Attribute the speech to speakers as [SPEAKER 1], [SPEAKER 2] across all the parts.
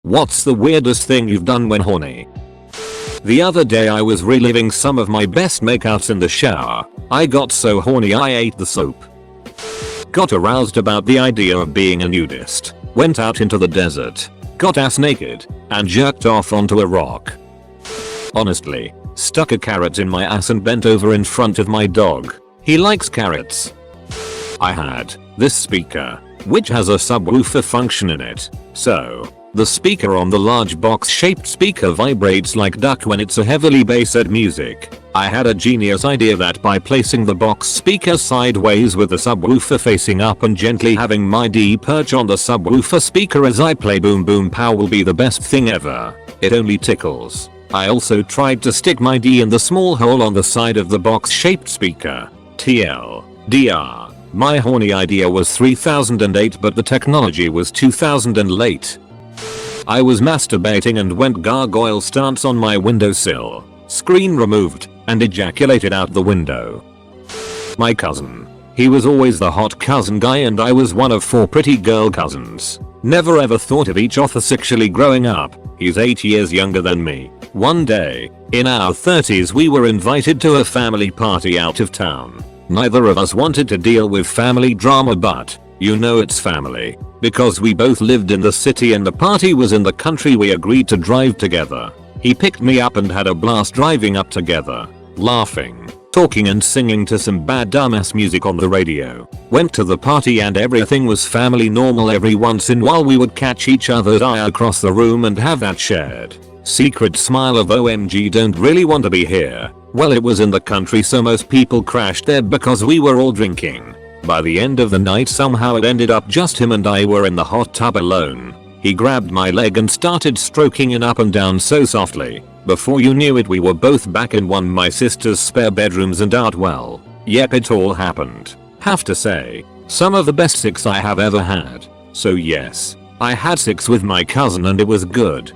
[SPEAKER 1] What's the weirdest thing you've done when horny? The other day I was reliving some of my best makeouts in the shower. I got so horny I ate the soap. Got aroused about the idea of being a nudist. Went out into the desert. Got ass naked. And jerked off onto a rock. Honestly, stuck a carrot in my ass and bent over in front of my dog. He likes carrots. I had this speaker, which has a subwoofer function in it. So, the speaker on the large box-shaped speaker vibrates like duck when it's a heavily bassed music. I had a genius idea that by placing the box speaker sideways with the subwoofer facing up and gently having my D perch on the subwoofer speaker as I play Boom Boom Pow will be the best thing ever. It only tickles. I also tried to stick my D in the small hole on the side of the box-shaped speaker. TLDR. My horny idea was 3008 but the technology was 2000 and late. I was masturbating and went gargoyle stance on my windowsill. Screen removed and ejaculated out the window. My cousin. He was always the hot cousin guy and I was one of 4 pretty girl cousins. Never ever thought of each other sexually growing up. He's 8 years younger than me. One day, in our 30s we were invited to a family party out of town. Neither of us wanted to deal with family drama but, you know it's family. Because we both lived in the city and the party was in the country we agreed to drive together. He picked me up and had a blast driving up together. Laughing, talking and singing to some bad dumbass music on the radio. Went to the party and everything was family normal. Every once in a while we would catch each other's eye across the room and have that shared secret smile of OMG don't really want to be here. Well, it was in the country so most people crashed there because we were all drinking. By the end of the night somehow it ended up just him and I were in the hot tub alone. He grabbed my leg and started stroking it up and down so softly. Before you knew it we were both back in one of my sister's spare bedrooms and out well. Yep, it all happened. Have to say, some of the best sex I have ever had. So yes, I had sex with my cousin and it was good.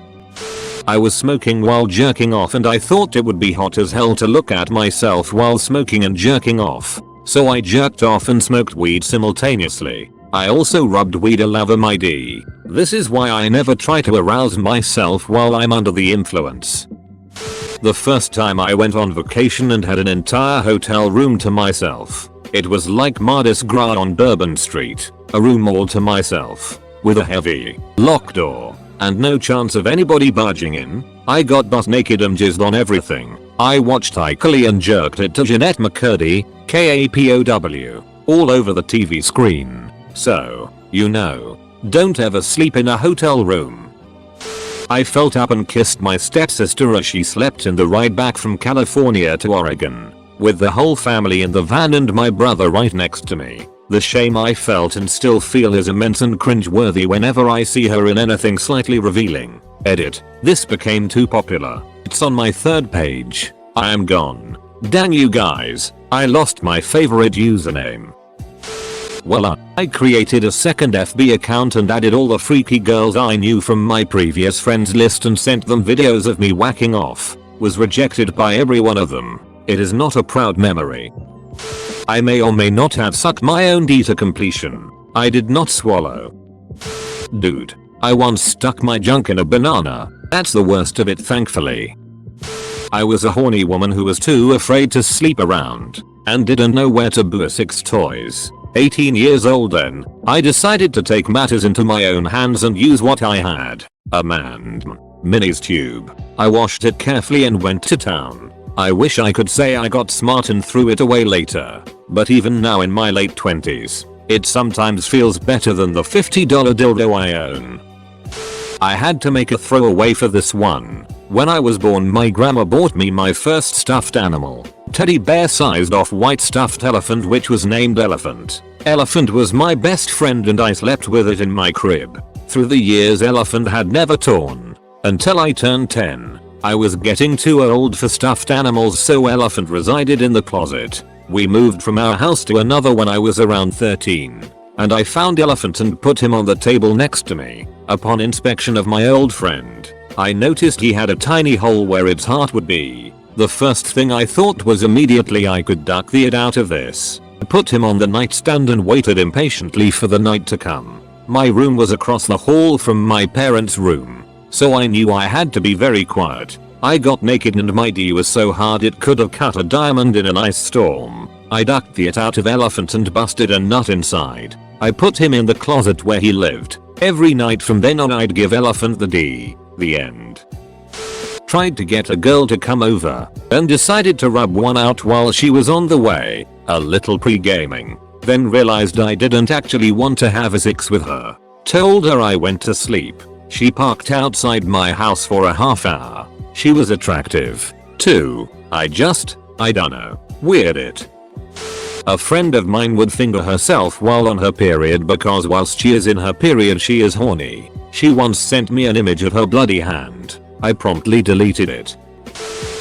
[SPEAKER 1] I was smoking while jerking off and I thought it would be hot as hell to look at myself while smoking and jerking off. So I jerked off and smoked weed simultaneously. I also rubbed weed all over my D. This is why I never try to arouse myself while I'm under the influence. The first time I went on vacation and had an entire hotel room to myself. It was like Mardi Gras on Bourbon Street. A room all to myself. With a heavy locked door. And no chance of anybody barging in. I got butt naked and jizzed on everything. I watched iCarly and jerked it to Jeanette McCurdy, KAPOW, all over the TV screen. So, you know, don't ever sleep in a hotel room. I felt up and kissed my stepsister as she slept in the ride back from California to Oregon, with the whole family in the van and my brother right next to me. The shame I felt and still feel is immense and cringeworthy whenever I see her in anything slightly revealing. Edit. This became too popular. It's on my 3rd page. I am gone. Dang you guys. I lost my favorite username. Well, I created a second FB account and added all the freaky girls I knew from my previous friends list and sent them videos of me whacking off. Was rejected by every one of them. It is not a proud memory. I may or may not have sucked my own D to completion. I did not swallow. Dude, I once stuck my junk in a banana. That's the worst of it, thankfully. I was a horny woman who was too afraid to sleep around and didn't know where to buy sex toys. 18 years old then, I decided to take matters into my own hands and use what I had. A Minis tube. I washed it carefully and went to town. I wish I could say I got smart and threw it away later. But even now in my late 20s, it sometimes feels better than the $50 dildo I own. I had to make a throwaway for this one. When I was born my grandma bought me my first stuffed animal. Teddy bear sized off-white stuffed elephant which was named Elephant. Elephant was my best friend and I slept with it in my crib. Through the years Elephant had never torn. Until I turned 10. I was getting too old for stuffed animals so Elephant resided in the closet. We moved from our house to another when I was around 13. And I found Elephant and put him on the table next to me. Upon inspection of my old friend, I noticed he had a tiny hole where its heart would be. The first thing I thought was immediately I could duck the it out of this. I put him on the nightstand and waited impatiently for the night to come. My room was across the hall from my parents' room. so I knew I had to be very quiet. I got naked and my D was so hard it could have cut a diamond in an ice storm. I ducked it out of elephant and busted a nut inside. I put him in the closet where he lived. Every night from then on I'd give elephant the D. The end. Tried to get a girl to come over and decided to rub one out while she was on the way. A little pre-gaming. Then realized I didn't actually want to have a sex with her. Told her I went to sleep. She parked outside my house for a half hour. She was attractive too. I dunno. Weird it. A friend of mine would finger herself while on her period because whilst she is in her period she is horny. She once sent me an image of her bloody hand. I promptly deleted it.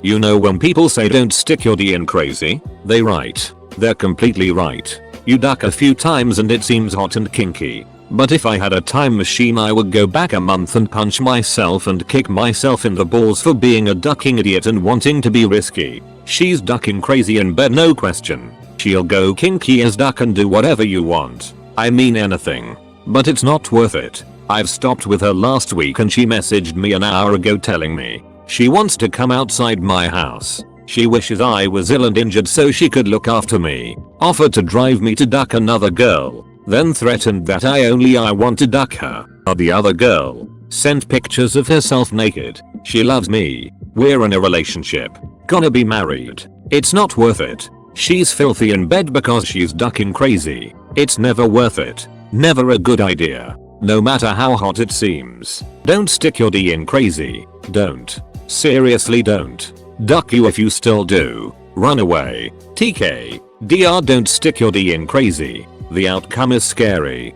[SPEAKER 1] You know when people say don't stick your D in crazy? They right. They're completely right. You duck a few times and it seems hot and kinky. But if I had a time machine I would go back a month and punch myself and kick myself in the balls for being a ducking idiot and wanting to be risky. She's ducking crazy in bed, no question. She'll go kinky as duck and do whatever you want. I mean anything. But it's not worth it. I've stopped with her last week and she messaged me an hour ago telling me she wants to come outside my house. She wishes I was ill and injured so she could look after me. Offered to drive me to duck another girl. Then threatened that I want to duck her. The other girl sent pictures of herself naked. She loves me. We're in a relationship. Gonna be married. It's not worth it. She's filthy in bed because she's ducking crazy. It's never worth it. Never a good idea. No matter how hot it seems. Don't stick your D in crazy. Don't. Seriously don't. Duck you if you still do. Run away. TK. DR don't stick your D in crazy. The outcome is scary.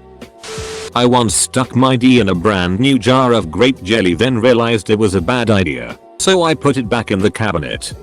[SPEAKER 1] I once stuck my D in a brand new jar of grape jelly then realized it was a bad idea. So I put it back in the cabinet.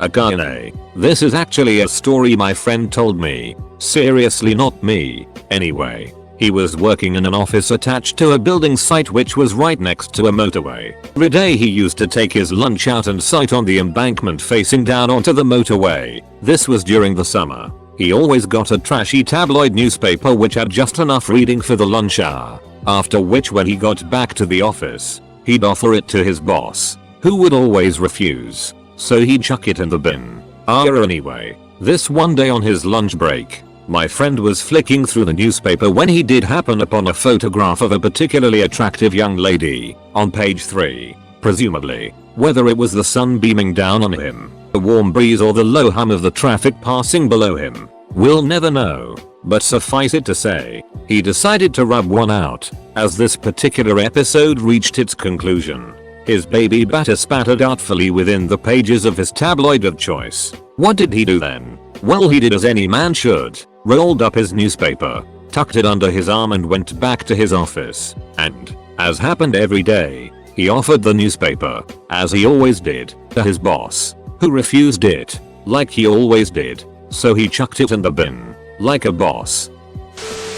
[SPEAKER 1] Akane. This is actually a story my friend told me. Seriously not me. Anyway. He was working in an office attached to a building site which was right next to a motorway. Every day he used to take his lunch out and sit on the embankment facing down onto the motorway. This was during the summer. He always got a trashy tabloid newspaper which had just enough reading for the lunch hour. After which when he got back to the office, he'd offer it to his boss, who would always refuse. So he'd chuck it in the bin. Anyway, this one day on his lunch break, my friend was flicking through the newspaper when he did happen upon a photograph of a particularly attractive young lady. On page 3, presumably, whether it was the sun beaming down on him, the warm breeze or the low hum of the traffic passing below him, we'll never know. But suffice it to say, he decided to rub one out. As this particular episode reached its conclusion, his baby batter spattered artfully within the pages of his tabloid of choice. What did he do then? Well, he did as any man should. Rolled up his newspaper, tucked it under his arm and went back to his office. And, as happened every day, he offered the newspaper, as he always did, to his boss, who refused it, like he always did. So he chucked it in the bin, like a boss.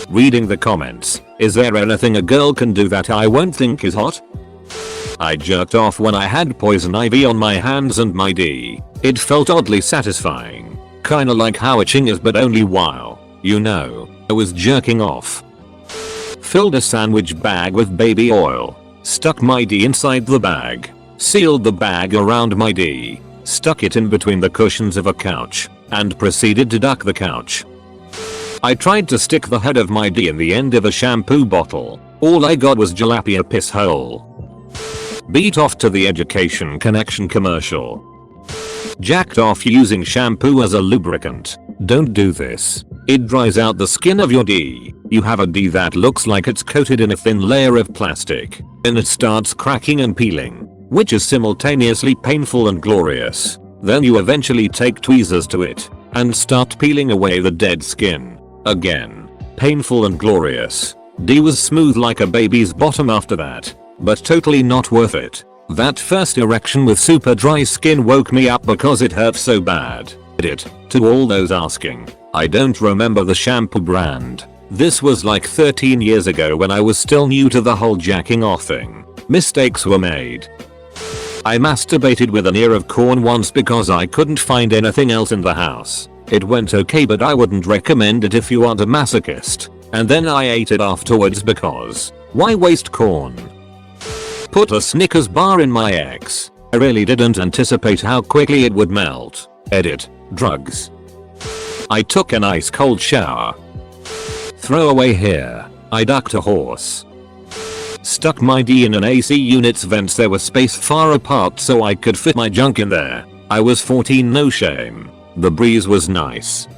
[SPEAKER 1] Reading the comments, is there anything a girl can do that I won't think is hot? I jerked off when I had poison ivy on my hands and my D. It felt oddly satisfying. Kinda like how itching is but only while, you know, I was jerking off. Filled a sandwich bag with baby oil. Stuck my D inside the bag. Sealed the bag around my D. Stuck it in between the cushions of a couch. And proceeded to duck the couch. I tried to stick the head of my D in the end of a shampoo bottle. All I got was jalapeno piss hole. Beat off to the Education Connection commercial. Jacked off using shampoo as a lubricant. Don't do this. It dries out the skin of your D. You have a D that looks like it's coated in a thin layer of plastic. And it starts cracking and peeling, which is simultaneously painful and glorious. Then you eventually take tweezers to it and start peeling away the dead skin. Again, painful and glorious. D was smooth like a baby's bottom after that, but totally not worth it. That first erection with super dry skin woke me up because it hurt so bad. To all those asking, I don't remember the shampoo brand. This was like 13 years ago when I was still new to the whole jacking off thing. Mistakes were made. I masturbated with an ear of corn once because I couldn't find anything else in the house. It went okay but I wouldn't recommend it if you aren't a masochist. And then I ate it afterwards because, why waste corn? Put a Snickers bar in my ex. I really didn't anticipate how quickly it would melt. Edit. Drugs. I took an ice cold shower. Throw away here. I ducked a horse. Stuck my D in an AC unit's vents. There was space far apart so I could fit my junk in there. I was 14, no shame. The breeze was nice.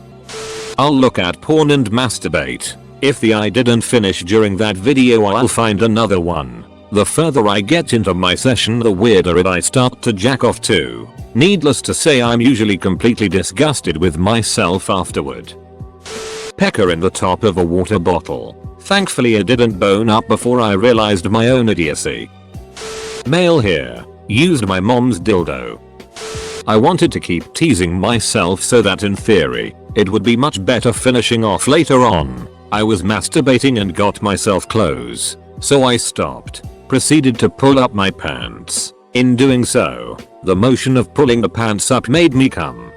[SPEAKER 1] I'll look at porn and masturbate. If the I didn't finish during that video, I'll find another one. The further I get into my session, the weirder I start to jack off to. Needless to say, I'm usually completely disgusted with myself afterward. Pecker in the top of a water bottle. Thankfully it didn't bone up before I realized my own idiocy. Mail here. Used my mom's dildo. I wanted to keep teasing myself so that in theory, it would be much better finishing off later on. I was masturbating and got myself clothes. So I stopped. Proceeded to pull up my pants. In doing so, the motion of pulling the pants up made me come.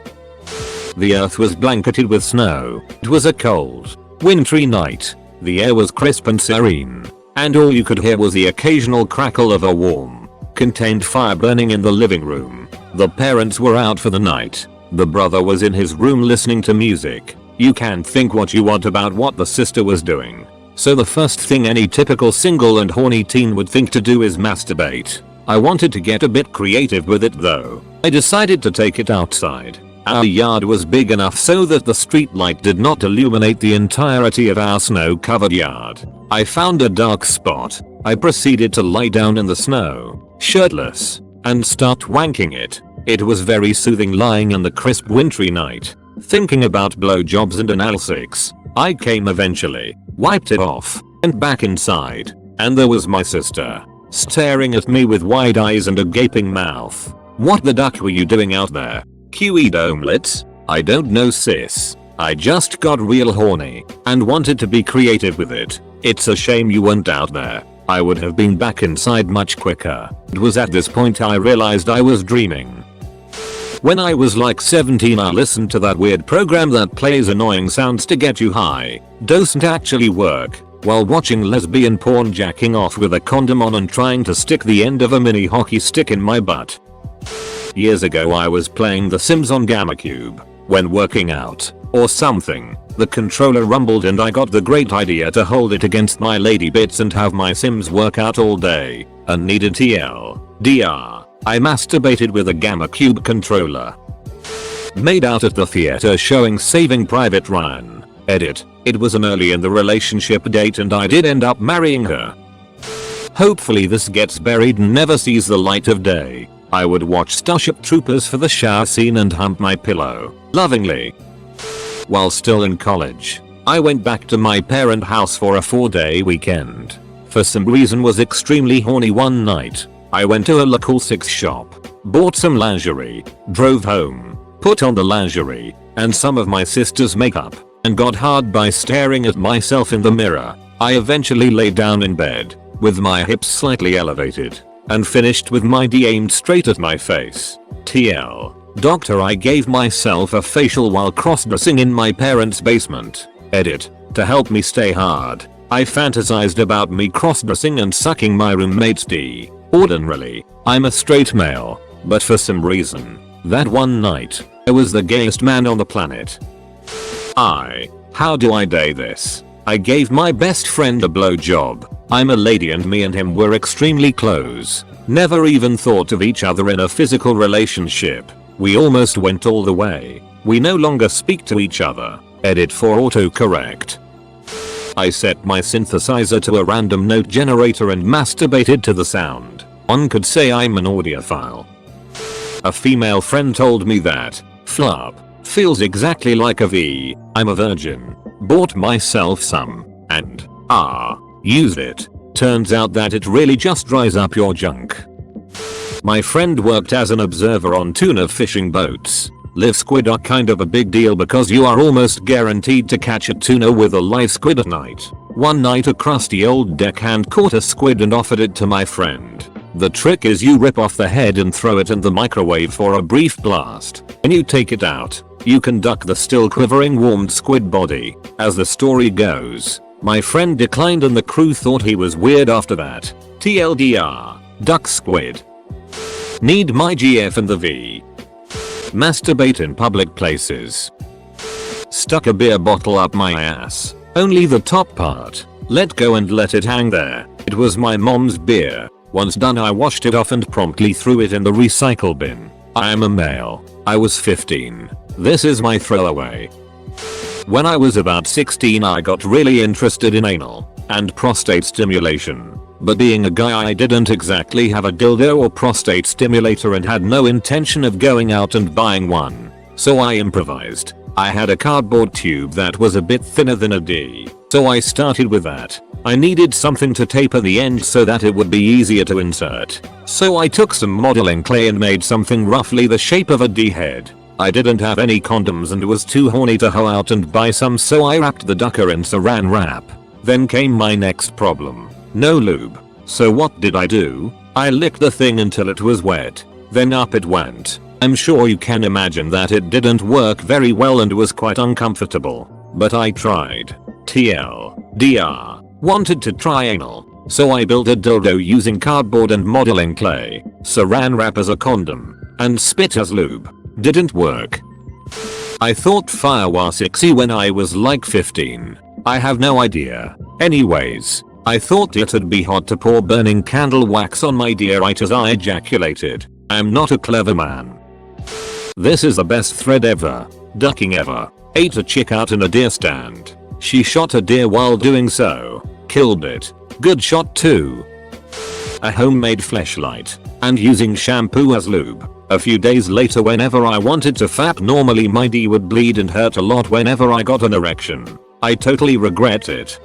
[SPEAKER 1] The earth was blanketed with snow. It was a cold, wintry night. The air was crisp and serene, and all you could hear was the occasional crackle of a warm, contained fire burning in the living room. The parents were out for the night. The brother was in his room listening to music. You can think what you want about what the sister was doing. So the first thing any typical single and horny teen would think to do is masturbate. I wanted to get a bit creative with it though. I decided to take it outside. Our yard was big enough so that the street light did not illuminate the entirety of our snow-covered yard. I found a dark spot. I proceeded to lie down in the snow, shirtless, and start wanking it. It was very soothing lying in the crisp wintry night, thinking about blowjobs and analsex. I came eventually, wiped it off, and back inside, and there was my sister, staring at me with wide eyes and a gaping mouth. What the duck were you doing out there? QE'd omelets? I don't know sis. I just got real horny, and wanted to be creative with it. It's a shame you weren't out there. I would have been back inside much quicker. It was at this point I realized I was dreaming. When I was like 17, I listened to that weird program that plays annoying sounds to get you high. Doesn't actually work. While watching lesbian porn, jacking off with a condom on and trying to stick the end of a mini hockey stick in my butt. Years ago I was playing The Sims on GammaCube. When working out, or something, the controller rumbled and I got the great idea to hold it against my lady bits and have my Sims work out all day, and needed TLDR. I masturbated with a GammaCube controller. Made out at the theater showing Saving Private Ryan. Edit. It was an early in the relationship date and I did end up marrying her. Hopefully this gets buried and never sees the light of day. I would watch Starship Troopers for the shower scene and hump my pillow, lovingly. While still in college, I went back to my parent house for a 4-day weekend. For some reason was extremely horny one night. I went to a local sex shop, bought some lingerie, drove home, put on the lingerie, and some of my sister's makeup, and got hard by staring at myself in the mirror. I eventually lay down in bed, with my hips slightly elevated, and finished with my D aimed straight at my face. TL. Doctor, I gave myself a facial while cross-dressing in my parents' basement. Edit. To help me stay hard, I fantasized about me cross-dressing and sucking my roommate's D. Ordinarily, I'm a straight male, but for some reason, that one night, I was the gayest man on the planet. How do I day this? I gave my best friend a blowjob. I'm a lady and me and him were extremely close. Never even thought of each other in a physical relationship. We almost went all the way. We no longer speak to each other. Edit for autocorrect. I set my synthesizer to a random note generator and masturbated to the sound. One could say I'm an audiophile. A female friend told me that flop feels exactly like a V. I'm a virgin. Bought myself some and used it. Turns out that it really just dries up your junk. My friend worked as an observer on tuna fishing boats. Live squid are kind of a big deal because you are almost guaranteed to catch a tuna with a live squid at night. One night a crusty old deckhand caught a squid and offered it to my friend. The trick is you rip off the head and throw it in the microwave for a brief blast. When you take it out, you can duck the still quivering warmed squid body. As the story goes, my friend declined and the crew thought he was weird after that. TLDR. Duck squid. Need my GF in the V. Masturbate in public places. Stuck a beer bottle up my ass. Only the top part. Let go and let it hang there. It was my mom's beer. Once done I washed it off and promptly threw it in the recycle bin. I am a male. I was 15. This is my throwaway. When I was about 16 I got really interested in anal and prostate stimulation. But being a guy I didn't exactly have a dildo or prostate stimulator and had no intention of going out and buying one. So I improvised. I had a cardboard tube that was a bit thinner than a D. So I started with that. I needed something to taper the end so that it would be easier to insert. So I took some modeling clay and made something roughly the shape of a D head. I didn't have any condoms and was too horny to go out and buy some, so I wrapped the ducker in saran wrap. Then came my next problem. No lube. So what did I do? I licked the thing until it was wet. Then up it went. I'm sure you can imagine that it didn't work very well and was quite uncomfortable. But I tried. TLDR. Wanted to try anal. So I built a dildo using cardboard and modeling clay, saran wrap as a condom, and spit as lube. Didn't work. I thought fire was sexy when I was like 15. I have no idea. Anyways, I thought it'd be hot to pour burning candle wax on my deer right as I ejaculated. I'm not a clever man. This is the best thread ever. Ducking ever. Ate a chick out in a deer stand. She shot a deer while doing so. Killed it. Good shot too. A homemade fleshlight. And using shampoo as lube. A few days later whenever I wanted to fap normally my D would bleed and hurt a lot whenever I got an erection. I totally regret it.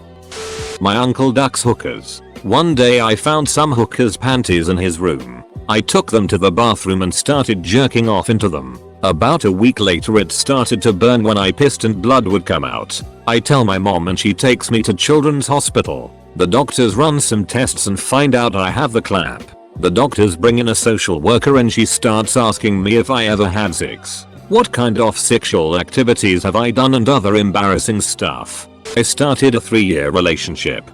[SPEAKER 1] My uncle ducks hookers. One day I found some hookers' panties in his room. I took them to the bathroom and started jerking off into them. About a week later it started to burn when I pissed and blood would come out. I tell my mom and she takes me to Children's Hospital. The doctors run some tests and find out I have the clap. The doctors bring in a social worker and she starts asking me if I ever had sex. What kind of sexual activities have I done and other embarrassing stuff. I started a 3-year relationship.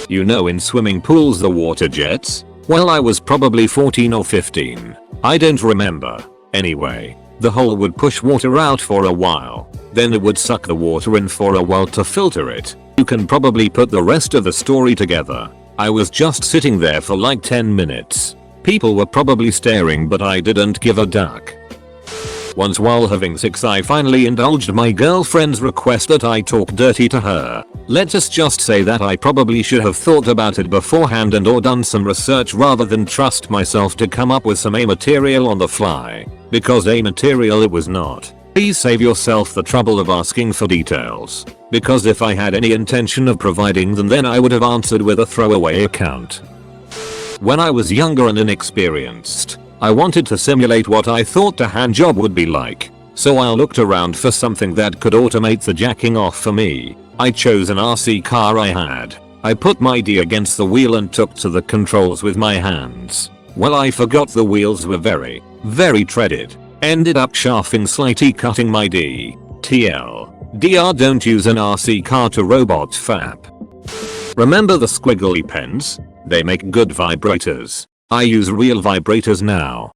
[SPEAKER 1] You know, in swimming pools the water jets? Well, I was probably 14 or 15. I don't remember. Anyway, the hole would push water out for a while. Then it would suck the water in for a while to filter it. You can probably put the rest of the story together. I was just sitting there for like 10 minutes. People were probably staring but I didn't give a duck. Once while having sex I finally indulged my girlfriend's request that I talk dirty to her. Let's just say that I probably should have thought about it beforehand and or done some research rather than trust myself to come up with some A material on the fly. Because A material it was not. Please save yourself the trouble of asking for details. Because if I had any intention of providing them then I would have answered with a throwaway account. When I was younger and inexperienced, I wanted to simulate what I thought a hand job would be like. So I looked around for something that could automate the jacking off for me. I chose an RC car I had. I put my D against the wheel and took to the controls with my hands. Well, I forgot the wheels were very treaded. Ended up shafting slightly cutting my D. TLDR, don't use an RC car to robot fap. Remember the squiggly pens? They make good vibrators. I use real vibrators now.